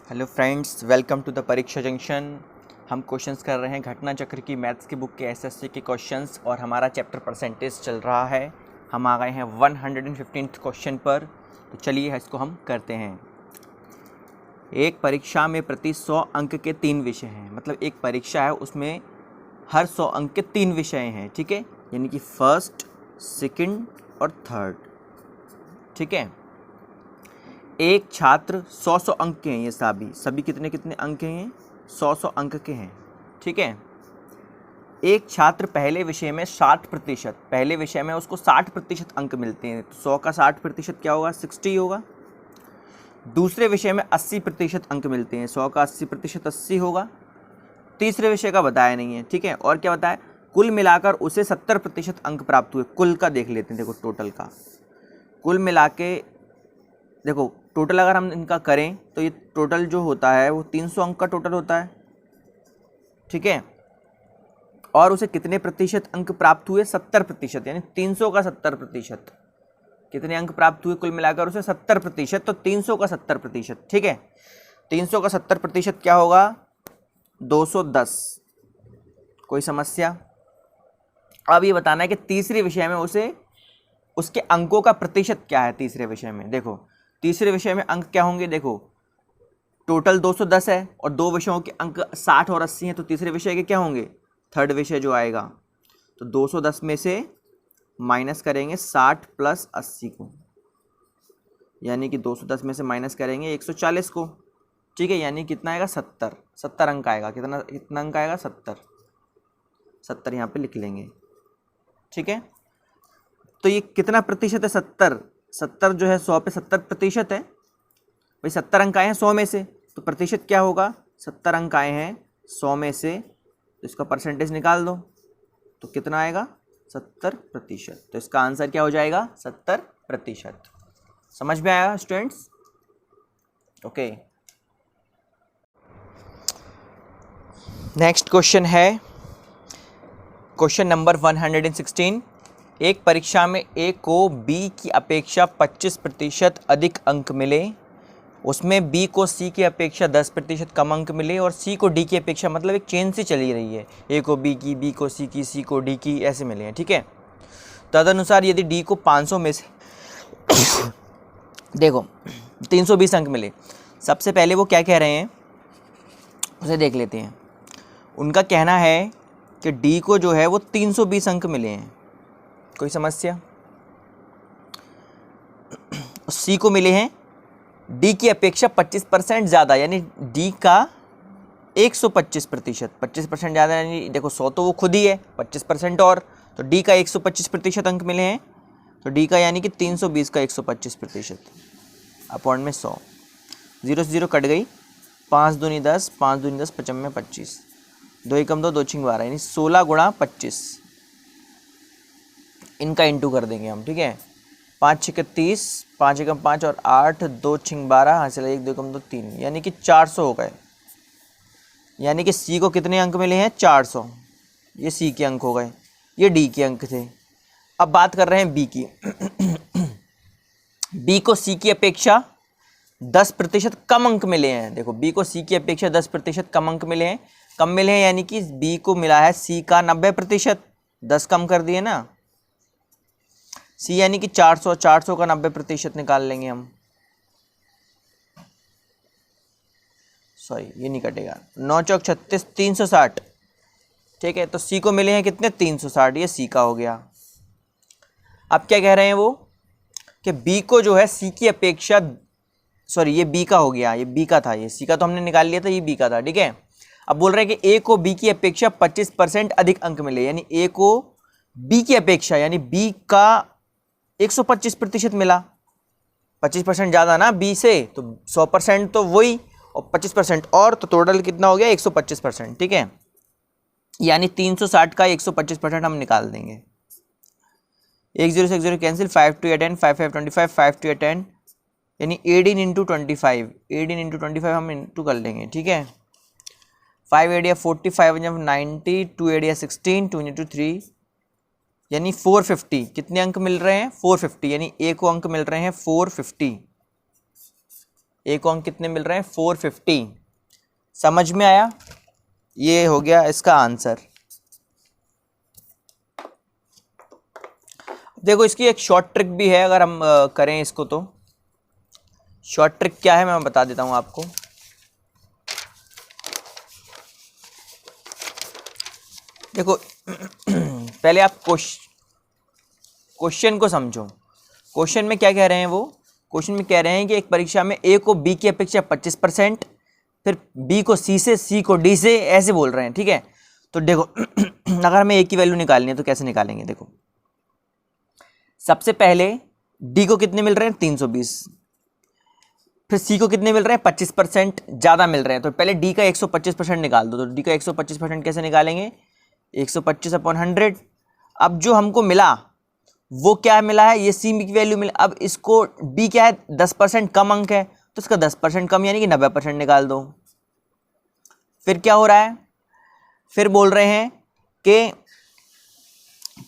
Hello friends, welcome to the Pariksha junction. हम questions कर रहे हैं घटना चक्र की मैथ्स की बुक के एसएससी के क्वेश्चंस और हमारा चैप्टर परसेंटेज चल रहा है। हम आ गए हैं 115th क्वेश्चन पर। तो चलिए इसको हम करते हैं। एक परीक्षा में प्रति 100 अंक के 3 विषय हैं। मतलब एक परीक्षा है, उसमें हर 100 अंक के 3 विषय हैं। ठीक है, यानी कि फर्स्ट, सेकंड और थर्ड। ठीक है, एक छात्र 100 अंक के हैं। ये सभी कितने कितने अंक के हैं? 100 अंक के हैं। ठीक है, एक छात्र पहले विषय में 60%, पहले विषय में उसको 60% अंक मिलते हैं। तो 100 का 60% क्या होगा? 60 होगा। दूसरे विषय में 80% अंक मिलते हैं। 100 का 80% 80 होगा। तीसरे विषय का बताया नहीं है। ठीक है, और क्या बताया? कुल मिलाकर उसे 70% अंक प्राप्त हुए। कुल का देख लेते हैं। देखो टोटल का, कुल मिला के देखो टोटल अगर हम इनका करें तो ये टोटल जो होता है वो 300 अंक का टोटल होता है। ठीक है, और उसे कितने प्रतिशत अंक प्राप्त हुए? 70%, यानी 300 का 70%। कितने अंक प्राप्त हुए कुल मिलाकर उसे? 70%। तो 300 का 70%। ठीक है, 300 का 70% क्या होगा? 210। कोई समस्या? अब ये बताना है कि तीसरे विषय में उसे उसके अंकों का प्रतिशत क्या है। तीसरे विषय में देखो, तीसरे विषय में अंक क्या होंगे? देखो टोटल 210 है और दो विषयों के अंक 60 और 80 हैं। तो तीसरे विषय के क्या होंगे? थर्ड विषय जो आएगा, तो 210 में से माइनस करेंगे 60 प्लस 80 को, यानी कि 210 में से माइनस करेंगे 140 को। ठीक है, यानी कितना आएगा? 70 अंक आएगा। कितना अंक आएगा? 70 यहाँ पे लिख लेंगे। ठीक है, तो ये कितना प्रतिशत है? 70 जो है 100 पे 70% है भाई। 70 अंक आए हैं 100 में से, तो प्रतिशत क्या होगा? 70 अंक आए हैं 100 में से, तो इसका परसेंटेज निकाल दो। तो कितना आएगा? 70%। तो इसका आंसर क्या हो जाएगा? 70%। समझ में आया स्टूडेंट्स? ओके, नेक्स्ट क्वेश्चन है क्वेश्चन नंबर 116। एक परीक्षा में ए को बी की अपेक्षा 25% अधिक अंक मिले, उसमें बी को सी की अपेक्षा 10% कम अंक मिले और सी को डी की अपेक्षा, मतलब एक चेन से चली रही है, ए को बी की, बी को सी की, सी को डी की, ऐसे मिले हैं। ठीक है, तदनुसार यदि डी को 500 में से देखो 320 अंक मिले। सबसे पहले वो क्या कह रहे हैं उसे देख लेते हैं। उनका कहना है कि डी को जो है वो 320 अंक मिले हैं। कोई समस्या? सी को मिले हैं डी की अपेक्षा 25% ज़्यादा, यानी डी का 125%। 25% ज़्यादा यानी देखो 100 तो वो खुद ही है, 25% और, तो डी का 125% अंक मिले हैं। तो डी का यानी कि 320 का 125% अपॉन में 100। 0 से 0 कट गई, 5 दूनी 10, 5 दूनी 10, 5 में 25, 2 एकम 2, 2 छिंग 12, यानी 16 गुणा 25। इनका इंटू कर देंगे हम। ठीक है, 5 छिक 30, 5 एकम 5 और 8, 2 छिंग 12, हाँ चला 1 2 एकम 2 3, यानी कि 400 हो गए। यानी कि सी को कितने अंक मिले हैं? 400। ये सी के अंक हो गए, ये डी के अंक थे। अब बात कर रहे हैं बी की। बी को सी की अपेक्षा 10% कम अंक मिले हैं। देखो बी को सी की अपेक्षा 10% कम अंक मिले हैं। कम मिले हैं यानी कि बी को मिला है सी का 90%, 10 कम कर दिए ना। सी यानी कि 400, 400 का 90% निकाल लेंगे हम। सॉरी, ये नहीं कटेगा। 9 चौक 36, 360। ठीक है, तो सी को मिले हैं कितने? 360। ये सी का हो गया। अब क्या कह रहे हैं वो कि बी को जो है सी की अपेक्षा, सॉरी ये बी का हो गया, ये बी का था, ये सी का तो हमने निकाल लिया था, ये बी का था। ठीक है, अब बोल रहे हैं कि ए को बी की अपेक्षा 25% अधिक अंक मिले, यानी ए को बी की अपेक्षा, यानी बी का 125% मिला। 25% ज़्यादा ना बी से, तो 100% तो वही और 25% और, तो टोटल कितना हो गया? 125%। ठीक है, यानी 360 का 125% हम निकाल देंगे। 1 0 से 1 0 कैंसिल, 5 2 8 10, 5 5 25, 5 2 8 10, यानी 18 इंटू 25, 18 इंटू 25 हम इंटू कर लेंगे। ठीक है, 5 8 45, 90, 2 8 16, 2 इंटू 3, यानी 450। कितने अंक मिल रहे हैं? 450, यानी ए को अंक मिल रहे हैं 450। ए को अंक कितने मिल रहे हैं 450। समझ में आया? ये हो गया इसका आंसर। देखो इसकी एक शॉर्ट ट्रिक भी है, अगर हम करें इसको तो शॉर्ट ट्रिक क्या है मैं बता देता हूं आपको। देखो पहले आप क्वेश्चन को समझो। क्वेश्चन में क्या कह रहे हैं वो? क्वेश्चन में कह रहे हैं कि एक परीक्षा में ए को बी की अपेक्षा 25%, फिर बी को सी से, सी को डी से, ऐसे बोल रहे हैं। ठीक है, तो देखो अगर हमें ए की वैल्यू निकालनी है तो कैसे निकालेंगे? देखो सबसे पहले डी को कितने मिल रहे हैं 320, फिर सी को कितने मिल रहे हैं 25% ज़्यादा मिल रहे हैं, तो पहले डी का 125% निकाल दो। तो डी का 125% कैसे निकालेंगे? 125/100। अब जो हमको मिला वो क्या मिला है? ये सी की वैल्यू मिला। अब इसको बी क्या है 10% कम अंक है, तो इसका 10% कम यानी कि 90% निकाल दो। फिर क्या हो रहा है? फिर बोल रहे हैं कि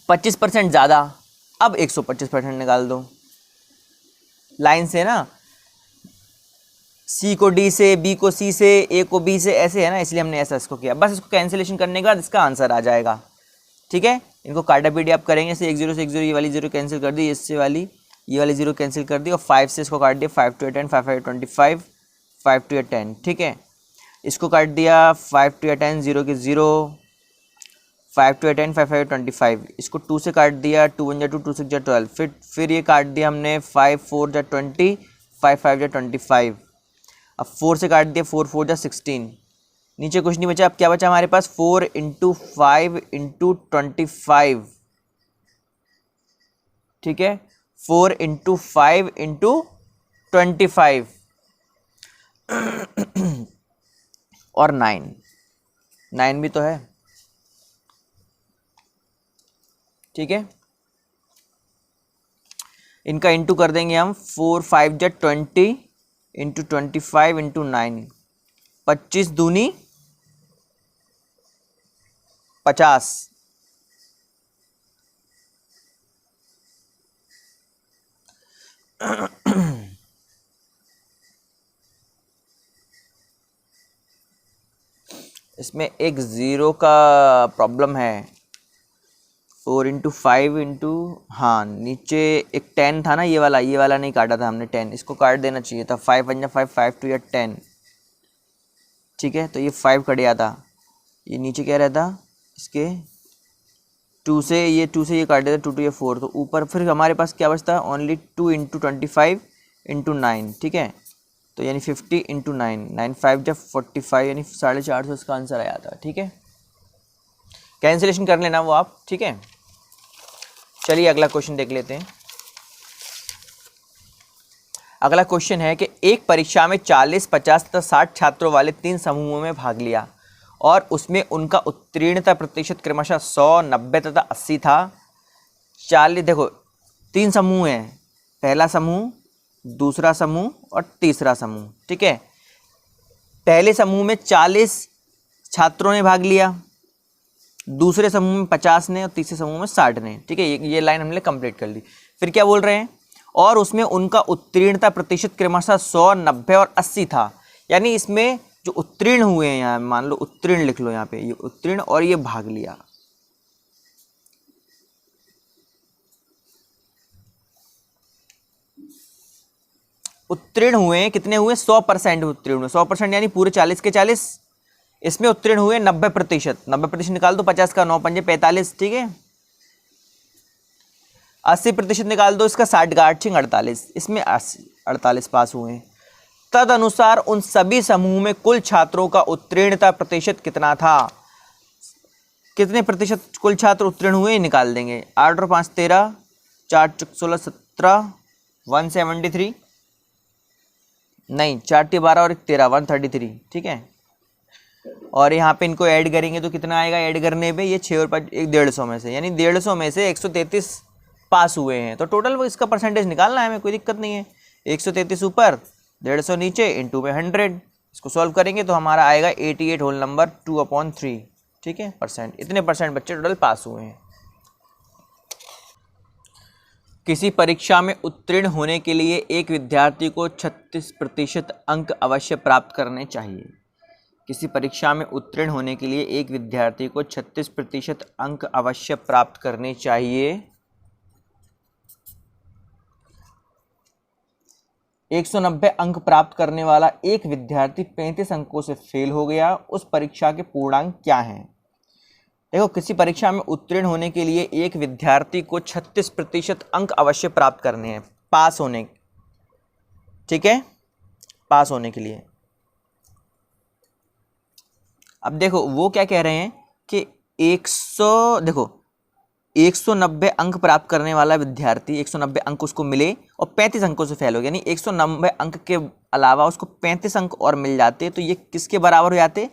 25% ज़्यादा, अब 125% निकाल दो। लाइन से ना, सी को डी से, बी को सी से, ए को बी से, ऐसे है ना, इसलिए हमने ऐसा इसको किया। बस इसको कैंसिलेशन करने के बाद इसका आंसर आ जाएगा। ठीक है, इनको काटा पीटी आप करेंगे से 1 0 से 1 0, ये वाली 0 कैंसिल कर दी, इससे वाली ये वाली 0 कैंसिल कर दी, और 5 से इसको काट दिया, 5 2 10, 5 5 25, 5 2 10। ठीक है, इसको काट दिया 5 2 10, 0 के 0, 5 2 10, 5 5 25, इसको 2 से काट दिया, 2 1 2, 2 6 12, फिर ये काट दिया हमने 5 4 20, 5 5 25। अब 4 से काट दिया, 4 4 16, नीचे कुछ नहीं बचा। अब क्या बचा हमारे पास? 4 × 5 × 25। ठीक है, 4 × 5 × 25 और 9 भी तो है। ठीक है, इनका इंटू कर देंगे हम। 4 5 × 20 × 25 × 9, 25 दूनी 50। इसमें एक ज़ीरो का प्रॉब्लम है। 4 × 5 × हाँ, नीचे एक 10 था ना, ये वाला नहीं काटा था हमने 10, इसको काट देना चाहिए था। 5 × 5 5 2 या 10। ठीक है, तो ये 5 कट जाता, ये नीचे क्या रहता इसके 2 से, ये 2 से ये काट देता, 2 2 ये 4, तो ऊपर फिर हमारे पास क्या बचता? ओनली 2 × 25 × 9। ठीक है, तो यानी 50 × 9, 9 5 जब 45, यानी 450 इसका आंसर आया था। ठीक है, कैंसिलेशन कर लेना वो आप। ठीक है, चलिए अगला क्वेश्चन देख लेते हैं। अगला क्वेश्चन है कि एक परीक्षा में 40, 50 तथा 60 छात्रों वाले 3 समूहों में भाग लिया और उसमें उनका उत्तीर्णता प्रतिशत क्रमशः 100, 90 तथा 80 था। 40, देखो 3 समूह हैं, पहला समूह, दूसरा समूह और तीसरा समूह। ठीक है, पहले समूह में 40 छात्रों ने भाग लिया, दूसरे समूह में 50 ने और तीसरे समूह में 60 ने। ठीक है, ये लाइन हमने कंप्लीट कर ली। फिर क्या बोल रहे हैं? और उसमें उनका उत्तीर्णता प्रतिशत क्रमशः 100, 90 और 80 था। यानी इसमें जो उत्तीर्ण हुए हैं, यहाँ मान लो उत्तीर्ण लिख लो यहाँ पे, ये उत्तीर्ण और ये भाग लिया। उत्तीर्ण हुए कितने हुए? 100% उत्तीर्ण हुए। 100% यानी पूरे 40 के 40। इसमें उत्तीर्ण हुए 90%। 90% निकाल दो, 50 का 9 पंजे 45। ठीक है, 80% निकाल दो, इसका 60 का 8 48, इसमें 48 पास हुए। तद अनुसार उन सभी समूह में कुल छात्रों का उत्तीर्णता प्रतिशत कितना था? कितने प्रतिशत कुल छात्र उत्तीर्ण हुए निकाल देंगे। 8 और 5 13, 4 16 17, 173, नहीं 4 12 और 13, 133। ठीक है, और यहाँ पे इनको ऐड करेंगे तो कितना आएगा? ऐड करने पे ये 6 और 5 150 में से, यानी 150 में से 133 पास हुए हैं। तो टोटल इसका परसेंटेज निकालना है, हमें कोई दिक्कत नहीं है। 133 ऊपर, 150 नीचे, इंटू में 100। इसको सॉल्व करेंगे तो हमारा आएगा 88 होल नंबर 2/3। ठीक है, परसेंट, इतने परसेंट बच्चे टोटल पास हुए हैं। किसी परीक्षा में उत्तीर्ण होने के लिए एक विद्यार्थी को 36% अंक अवश्य प्राप्त करने चाहिए। किसी परीक्षा में उत्तीर्ण होने के लिए एक विद्यार्थी को 36% अंक अवश्य प्राप्त करने चाहिए। 190 अंक प्राप्त करने वाला एक विद्यार्थी 35 अंकों से फेल हो गया, उस परीक्षा के पूर्णांक क्या हैं? देखो, किसी परीक्षा में उत्तीर्ण होने के लिए एक विद्यार्थी को 36% अंक अवश्य प्राप्त करने हैं पास होने, ठीक है, पास होने के लिए। अब देखो वो क्या कह रहे हैं कि 190 अंक प्राप्त करने वाला विद्यार्थी, 190 अंक उसको मिले और 35 अंकों से फेल हो गया, यानी 190 अंक के अलावा उसको 35 अंक और मिल जाते तो ये किसके बराबर हो जाते?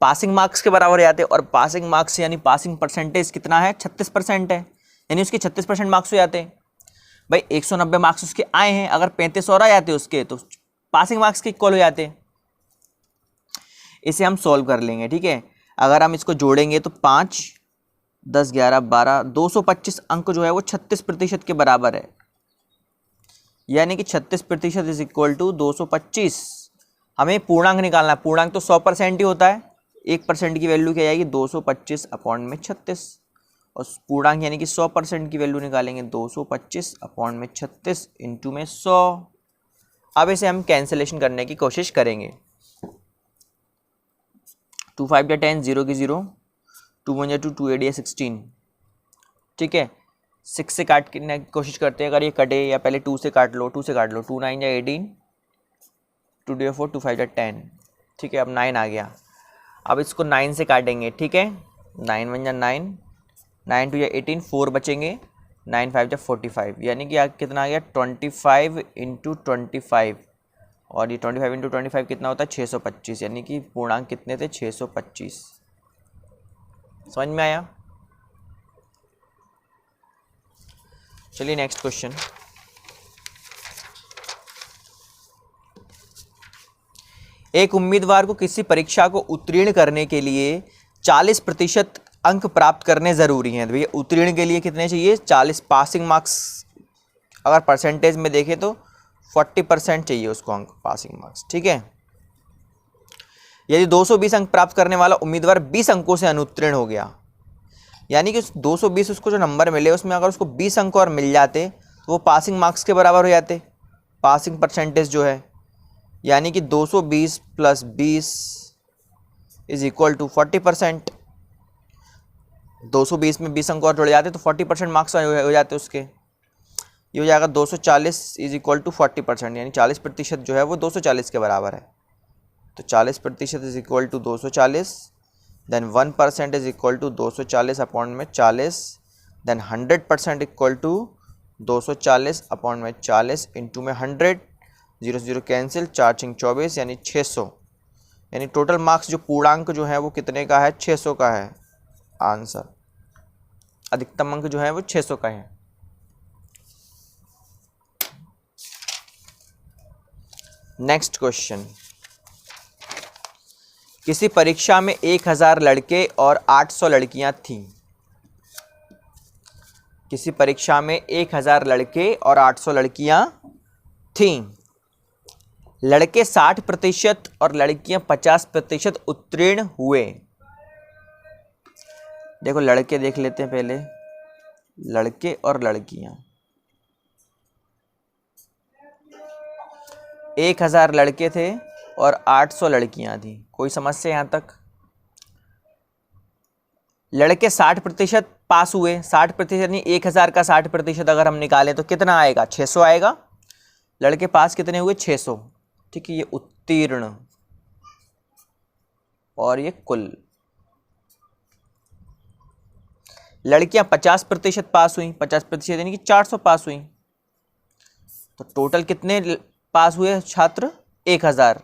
पासिंग मार्क्स के बराबर हो जाते। और पासिंग मार्क्स यानी पासिंग परसेंटेज कितना है? 36% है, यानी उसके 36% मार्क्स हो जाते। भाई 190 मार्क्स उसके आए हैं, अगर 35 और आ जाते उसके तो पासिंग मार्क्स के इक्वल हो जाते। इसे हम सॉल्व कर लेंगे, ठीक है। अगर हम इसको जोड़ेंगे तो 5, 10, 11, 12, 225 अंक जो है वो 36% के बराबर है, यानी कि 36% इज इक्वल टू 225। हमें पूर्णांक निकालना है, पूर्णांक तो 100% ही होता है, 1% की वैल्यू क्या आएगी? 225 अपॉन में 36, और पूर्णांक यानी कि 100% की वैल्यू निकालेंगे 225 अपॉन में 36 इंटू में 100। अब इसे हम कैंसिलेशन करने की कोशिश करेंगे। 2 5 10, 0 की 0, 2 1 2, 2 8 16, ठीक है। 6 से काट की कोशिश करते हैं, अगर ये कटे या पहले 2 से काट लो, 2 से काट लो, 2 9 या 18, 2 2 4, 2 5 10, ठीक है। अब 9 आ गया, अब इसको 9 से काटेंगे, ठीक है। 9 1 9, 9 2 या 18, 4 बचेंगे, 9 5 45, यानी कि कितना आ गया? 25 इंटू 25, और ये 25 इंटू 25 कितना होता है? 625, यानी कि पूर्णांक कितने थे? 625। समझ में आया? चलिए नेक्स्ट क्वेश्चन। एक उम्मीदवार को किसी परीक्षा को उत्तीर्ण करने के लिए 40% अंक प्राप्त करने ज़रूरी हैं। तो भैया उत्तीर्ण के लिए कितने चाहिए? 40 पासिंग मार्क्स, अगर परसेंटेज में देखें तो 40% चाहिए उसको अंक, पासिंग मार्क्स, ठीक है। यदि 220 अंक प्राप्त करने वाला उम्मीदवार 20 अंकों से अनुत्तीर्ण हो गया, यानी कि 220 उसको जो नंबर मिले उसमें अगर उसको 20 अंक और मिल जाते तो वो पासिंग मार्क्स के बराबर हो जाते, पासिंग परसेंटेज जो है, यानी कि 220 प्लस 20 इज इक्वल टू 40%। 220 में 20 अंक और जुड़ जाते तो 40% मार्क्स हो जाते उसके। ये हो जाएगा 240 इज इक्वल टू 40%, यानी 40% जो है वो 240 के बराबर है। तो 40% is equal to 240, then 1% is equal to 240 upon में 40, देन 100% इक्वल टू 240 अपॉन में 40 इंटू में 100, 0 0 कैंसिल, 4 6 24, यानी 600, यानी टोटल मार्क्स जो पूर्णांक जो है वो कितने का है? 600 का है आंसर। अधिकतम अंक जो है वो 600 का है। Next question. किसी परीक्षा में 1000 लड़के और 800 लड़कियां थीं। किसी परीक्षा में 1000 लड़के और 800 लड़कियां थीं। लड़के 60% और लड़कियां 50% उत्तीर्ण हुए। देखो लड़के देख लेते हैं पहले, लड़के और लड़कियां। 1000 लड़के थे और 800 लड़कियां थी। कोई समस्या यहाँ तक? लड़के 60% पास हुए, 60% यानी 1000 का 60% अगर हम निकालें तो कितना आएगा? 600 आएगा। लड़के पास कितने हुए? 600, ठीक है। ये उत्तीर्ण और ये कुल। लड़कियां 50% पास हुई, 50% यानी कि 400 पास हुई। तो टोटल कितने पास हुए छात्र? 1000,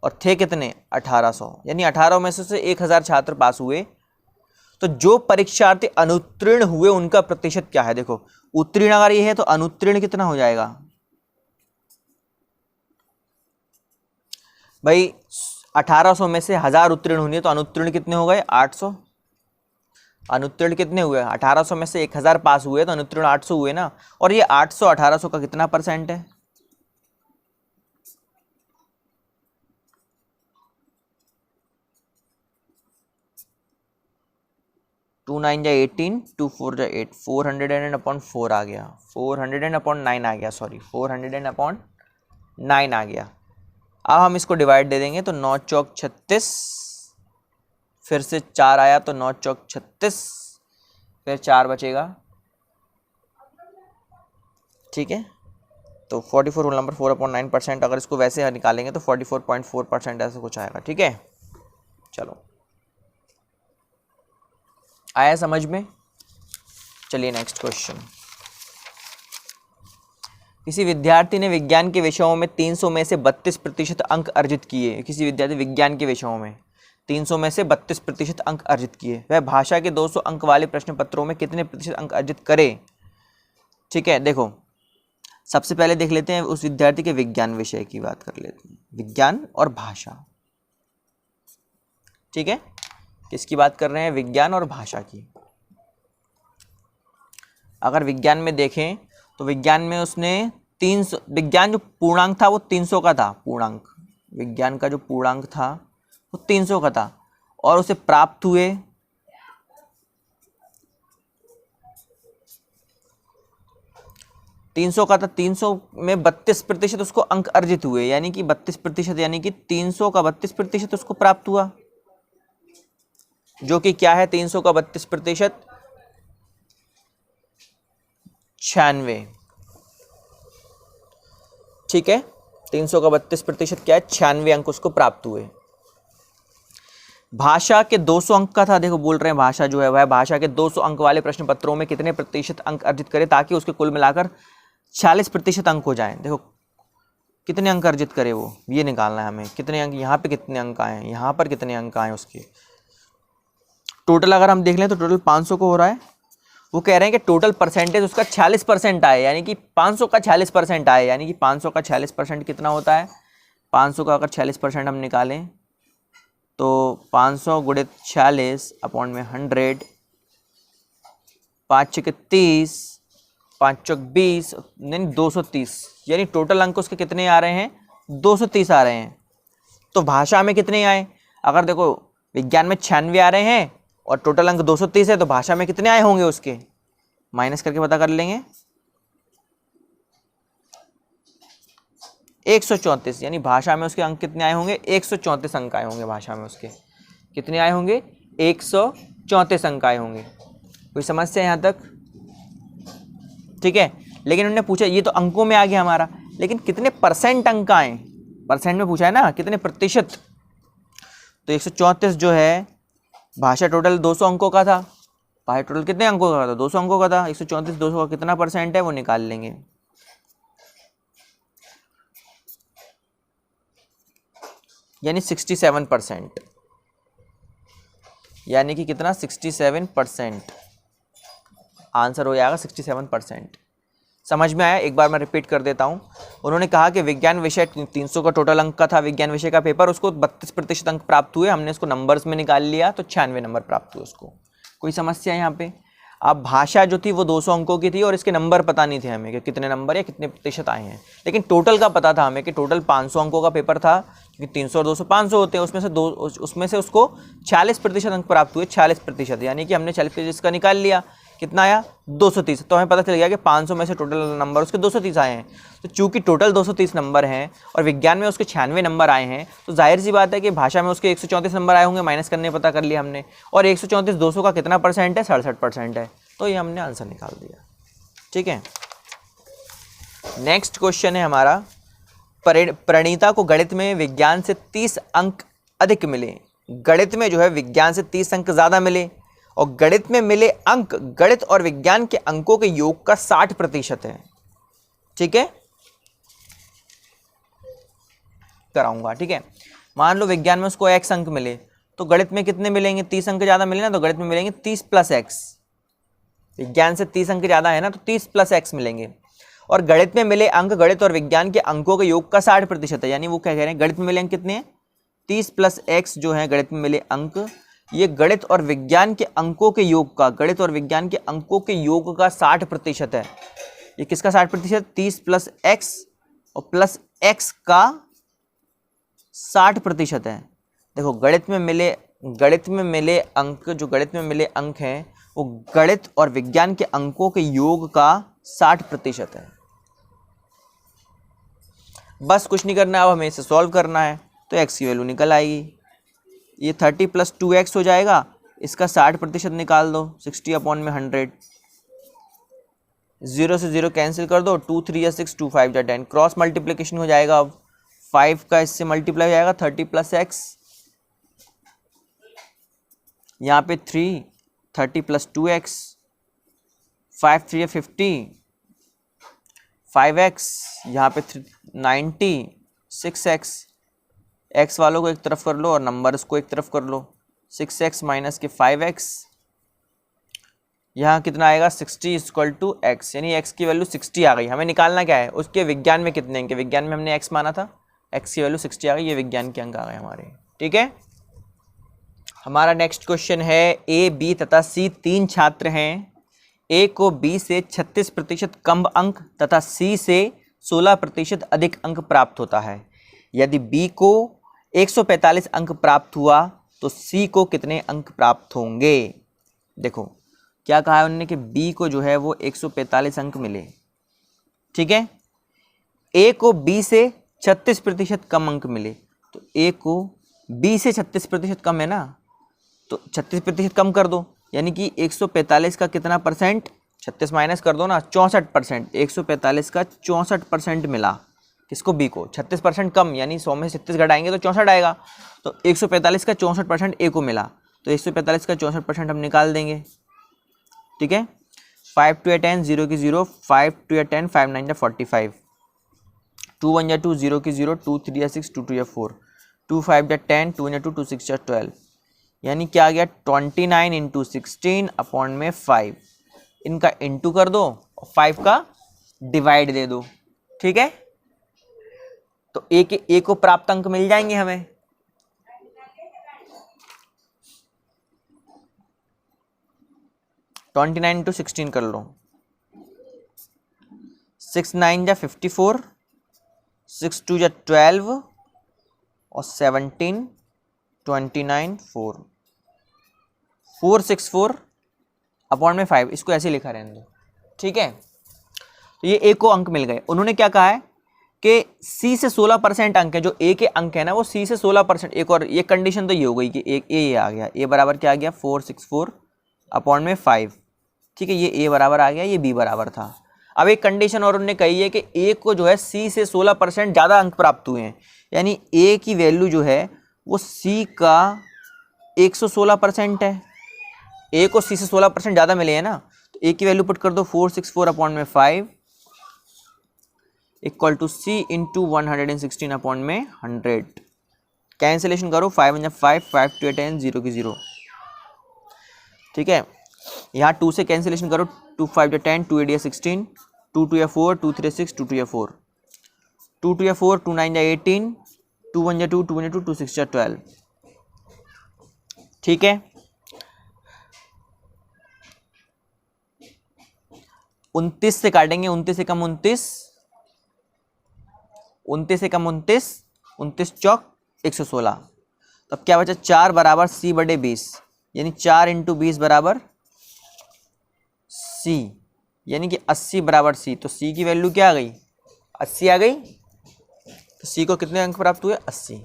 और थे कितने? 1800, यानी 18 में से 1000 छात्र पास हुए। तो जो परीक्षार्थी अनुत्तीर्ण हुए उनका प्रतिशत क्या है? देखो उत्तीर्ण अगर ये है तो अनुत्तीर्ण कितना हो जाएगा भाई? 1800 में से 1000 उत्तीर्ण होंगे तो अनुत्तीर्ण कितने हो गए? 800। अनुत्तीर्ण कितने हुए? 1800 में से 1000 पास हुए तो अनुत्तीर्ण 800 हुए ना। और ये 800 1800 का कितना परसेंट है? 2 9 जा 18, 2 4 जा 8, 400/4 आ गया, 400/9 आ गया, सॉरी 400/9 आ गया। अब हम इसको डिवाइड दे देंगे तो 9 चौक 36, फिर से 4 आया तो 9 चौक 36, फिर 4 बचेगा, ठीक है। तो 44 होल नंबर 4/9%, अगर इसको वैसे निकालेंगे तो 44.4% ऐसा कुछ आएगा, ठीक है। चलो, आया समझ में? चलिए नेक्स्ट क्वेश्चन। किसी विद्यार्थी ने विज्ञान के विषयों में 300 में से 32% अंक अर्जित किए। किसी विद्यार्थी विज्ञान के विषयों में 300 में से 32% अंक अर्जित किए, वह भाषा के 200 अंक वाले प्रश्न पत्रों में कितने प्रतिशत अंक अर्जित करे? ठीक है, देखो सबसे पहले देख लेते हैं उस विद्यार्थी के विज्ञान विषय की बात कर लेते हैं, विज्ञान और भाषा, ठीक है। किसकी बात कर रहे हैं? विज्ञान और भाषा की। अगर विज्ञान में देखें तो विज्ञान में उसने 300, विज्ञान जो पूर्णांक था वो 300 का था, पूर्णांक, विज्ञान का जो पूर्णांक था वो 300 का था, और उसे प्राप्त हुए 300 का था, 300 में 32% उसको अंक अर्जित हुए, यानी कि 32%, यानी कि 300 का 32% उसको प्राप्त हुआ, जो कि क्या है? 300 का 32%, 96, ठीक है। 300 का 32% क्या है? 96 अंक उसको प्राप्त हुए। भाषा के 200 अंक का था, देखो बोल रहे हैं भाषा जो है वह भाषा के 200 अंक वाले प्रश्न पत्रों में कितने प्रतिशत अंक अर्जित करे ताकि उसके कुल मिलाकर 40% अंक हो जाएं। देखो कितने अंक अर्जित करे वो, ये निकालना है हमें, कितने अंक, यहाँ पे कितने अंक आए, यहाँ पर कितने अंक आए उसके। टोटल अगर हम देख लें तो टोटल 500 को हो रहा है, वो कह रहे हैं कि टोटल परसेंटेज उसका 40% आए, यानी कि 500 का 40% आए, यानी कि 500 का 40% कितना होता है? 500 का अगर 40% हम निकालें तो 500 गुणित 40 अपॉन में 100, 5 छः 30, 5 चौक 20, नहीं 230, यानी टोटल अंक उसके कितने आ रहे हैं? 230 आ रहे हैं। तो भाषा में कितने आए? अगर देखो विज्ञान में 96 आ रहे हैं और टोटल अंक 230 है, तो भाषा में कितने आए होंगे उसके? माइनस करके पता कर लेंगे। 134, यानी भाषा में उसके अंक कितने आए होंगे? 134 अंक आए होंगे भाषा में उसके। कितने आए होंगे? 134 अंक आए होंगे। कोई समस्या यहाँ तक? ठीक है, लेकिन उन्होंने पूछा, ये तो अंकों में आ गया हमारा, लेकिन कितने परसेंट अंक आए? परसेंट में पूछा है ना, कितने प्रतिशत। तो 134 जो है भाषा टोटल 200 अंकों का था, भाषा टोटल कितने अंकों का था? 200 अंकों का था। 134 200 का कितना परसेंट है वो निकाल लेंगे। यानी 67%, यानी कि कितना? 67% आंसर हो जाएगा, 67%। समझ में आया? एक बार मैं रिपीट कर देता हूँ। उन्होंने कहा कि विज्ञान विषय 300 का टोटल अंक का था, विज्ञान विषय का पेपर, उसको 32% अंक प्राप्त हुए, हमने इसको नंबर्स में निकाल लिया तो 96 नंबर प्राप्त हुए उसको। कोई समस्या यहाँ पे? अब भाषा जो थी वो 200 अंकों की थी और इसके नंबर पता नहीं थे हमें कि कितने नंबर या कितने प्रतिशत आए हैं, लेकिन टोटल का पता था हमें कि टोटल 500 अंकों का पेपर था, क्योंकि 300 और 200 500 होते हैं, उसमें से उसको 40% अंक प्राप्त हुए, 40%, यानी कि हमने 40% का निकाल लिया। कितना आया? 230। तो हमें पता चल गया कि 500 में से टोटल नंबर उसके 230 आए हैं। तो चूंकि टोटल 230 नंबर हैं और विज्ञान में उसके 96 नंबर आए हैं, तो जाहिर सी बात है कि भाषा में उसके 134 नंबर आए होंगे, माइनस करने पता कर लिया हमने, और 134 200 का कितना परसेंट है? 67% है। तो ये हमने आंसर निकाल दिया, ठीक है। नेक्स्ट क्वेश्चन है हमारा, प्रणीता को गणित में विज्ञान से 30 अंक अधिक मिले। गणित में जो है विज्ञान से 30 अंक ज़्यादा मिले, और गणित में मिले अंक गणित और विज्ञान के अंकों के योग का 60% है, ठीक है। कराऊंगा, ठीक है। मान लो विज्ञान में उसको x अंक मिले, तो गणित में कितने मिलेंगे? 30 अंक ज़्यादा मिले ना, तो गणित में मिलेंगे 30 + x। विज्ञान से 30 अंक ज़्यादा है ना, तो 30 + x मिलेंगे। और गणित में मिले अंक गणित और विज्ञान के अंकों के योग का 60% है, यानी वो क्या कह रहे हैं? गणित में मिले अंक कितने हैं? 30 + x जो है गणित में मिले अंक, ये गणित और विज्ञान के अंकों के योग का, गणित और विज्ञान के अंकों के योग का 60% है। ये किसका 60%? 30 प्लस एक्स और प्लस एक्स का 60% है। देखो गणित में मिले अंक, जो गणित में मिले अंक हैं वो गणित और विज्ञान के अंकों के योग का 60% है। बस कुछ नहीं करना है, अब हमें इसे सॉल्व करना है तो x की वैल्यू निकल आएगी। ये 30 प्लस 2x हो जाएगा, इसका 60% निकाल दो, 60/100। 0 से 0 कैंसिल कर दो, 2 3 या 6, 2 5 या 10, क्रॉस मल्टीप्लिकेशन हो जाएगा। अब 5 का इससे मल्टीप्लाई हो जाएगा, 30 प्लस x, यहाँ पे 3, 30 प्लस 2x, 5 3 50, 5x, यहाँ पे 90, 6x, x वालों को एक तरफ कर लो और नंबर्स को एक तरफ कर लो, 6x माइनस के 5x, यहाँ कितना आएगा 60 इक्वल टू x, यानी x की वैल्यू 60 आ गई। हमें निकालना क्या है, उसके विज्ञान में कितने अंक, विज्ञान में हमने x माना था, x की वैल्यू 60 आ गई, ये विज्ञान के अंक आ गए हमारे। ठीक है, हमारा नेक्स्ट क्वेश्चन है A, B तथा C 3 छात्र हैं। A को B से 36% कम अंक तथा C से 16% अधिक अंक प्राप्त होता है। यदि B को 145 अंक प्राप्त हुआ तो C को कितने अंक प्राप्त होंगे? देखो क्या कहा है उन्होंने कि B को जो है वो 145 अंक मिले। ठीक है, A को B से 36% कम अंक मिले, तो A को B से 36% कम है ना, तो 36% कम कर दो, यानी कि 145 का कितना परसेंट, 36 माइनस कर दो ना, 64%। 145 का 64% मिला किसको, B को। 36% कम यानी 100 में 36 घटाएंगे तो 64 आएगा, तो 145 का 64% A को मिला, तो 145 का 64% हम निकाल देंगे। ठीक है, 5 2 या 10, 0 की 0, 5 2 या 10, 5 9 या 45, 2 1 या 2, 0 की 0, 2 3 या 6, 2 2 या 4, 2 5 या 10, 2 या 2, 2 6 या 12, यानी क्या आ गया 29 इंटू 16 अपॉन में 5। इनका इंटू कर दो और 5 का डिवाइड दे दो। ठीक है, तो ए को प्राप्त अंक मिल जाएंगे हमें। ट्वेंटी 29 इंटू 16 कर लो, 6 9 या 54, 6 2 या 12 और 17, 29, 464 अपॉन में 5, इसको ऐसे लिखा रहने दो। ठीक है, तो ये A को अंक मिल गए। उन्होंने क्या कहा है कि C से 16% अंक है, जो A के अंक है ना वो C से 16%। एक और ये कंडीशन तो ये हो गई कि एक A आ गया, A बराबर क्या आ गया 464 अपॉन में 5। ठीक है, ये A बराबर आ गया, ये B बराबर था। अब एक कंडीशन और उन्होंने कही है कि A को जो है C से 16% ज़्यादा अंक प्राप्त हुए हैं, यानी A की वैल्यू जो है वो C का 116% है। A को C से 16% ज़्यादा मिले हैं ना, तो A की वैल्यू पुट कर दो 464 अपॉन में 5 equal to C into 116 upon में 100। कैंसिलेशन करो, 5 1 5, 5 2 10, 0 की 0। ठीक है, यहाँ 2 से कैंसिलेशन करो, 2 5 10, 2 8 16, 2 2 4, 2 3 6, 2 2 4, 2 2 4, 2 9 18, 2 1 2, 2 1 2, 2 6 12। ठीक है, 29 से काटेंगे, 29 से कम 29, 29 से कम 29, 29 चौक 116। तब क्या बचा, 4 बराबर C बटे 20, यानी 4 इंटू 20 बराबर C, यानी कि 80 बराबर C। तो C की वैल्यू क्या आ गई, 80 आ गई। तो C को कितने अंक प्राप्त हुए, 80।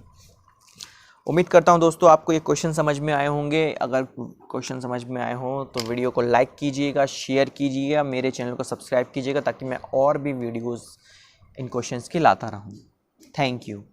उम्मीद करता हूं दोस्तों आपको ये क्वेश्चन समझ में आए होंगे। अगर क्वेश्चन समझ में आए हों तो वीडियो को लाइक कीजिएगा, शेयर कीजिएगा, मेरे चैनल को सब्सक्राइब कीजिएगा ताकि मैं और भी वीडियोस इन क्वेश्चंस की लाता रहूं। Thank you.